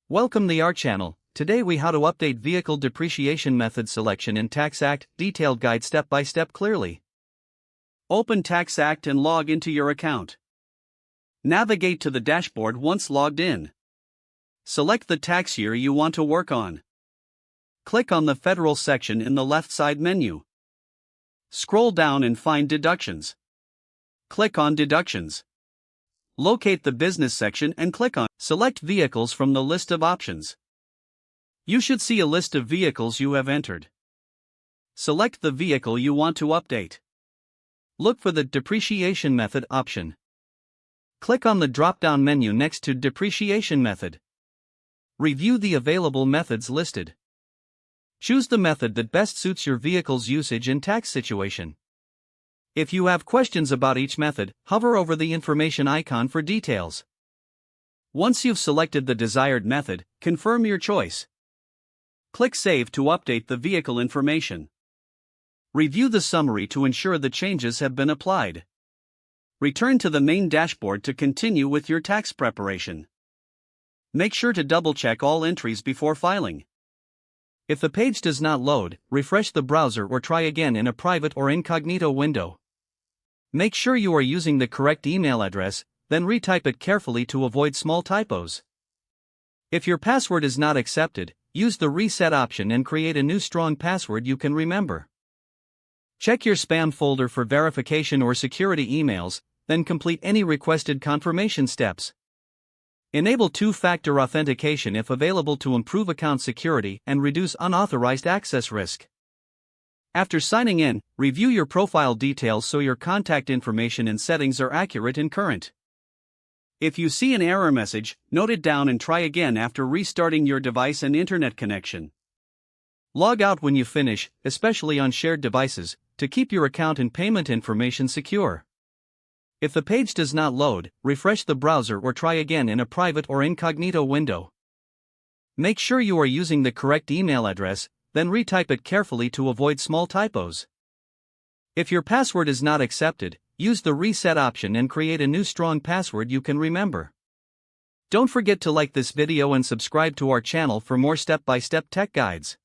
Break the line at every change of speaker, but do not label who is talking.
Welcome to our channel. Today we how to update vehicle depreciation method selection in TaxAct, detailed guide step by step clearly. Open TaxAct and log into your account. Navigate to the dashboard once logged in. Select the tax year you want to work on. Click on the Federal section in the left side menu. Scroll down and find Deductions. Click on Deductions. Locate the Business section and click on Select Vehicles from the list of options. You should see a list of vehicles you have entered. Select the vehicle you want to update. Look for the Depreciation Method option. Click on the drop-down menu next to Depreciation Method. Review the available methods listed. Choose the method that best suits your vehicle's usage and tax situation. If you have questions about each method, hover over the information icon for details. Once you've selected the desired method, confirm your choice. Click Save to update the vehicle information. Review the summary to ensure the changes have been applied. Return to the main dashboard to continue with your tax preparation. Make sure to double-check all entries before filing. If the page does not load, refresh the browser or try again in a private or incognito window. Make sure you are using the correct email address, then retype it carefully to avoid small typos. If your password is not accepted, use the reset option and create a new strong password you can remember. Check your spam folder for verification or security emails, then complete any requested confirmation steps. Enable two-factor authentication if available to improve account security and reduce unauthorized access risk. After signing in, review your profile details so your contact information and settings are accurate and current. If you see an error message, note it down and try again after restarting your device and internet connection. Log out when you finish, especially on shared devices, to keep your account and payment information secure. If the page does not load, refresh the browser or try again in a private or incognito window. Make sure you are using the correct email address, then retype it carefully to avoid small typos. If your password is not accepted, use the reset option and create a new strong password you can remember. Don't forget to like this video and subscribe to our channel for more step-by-step tech guides.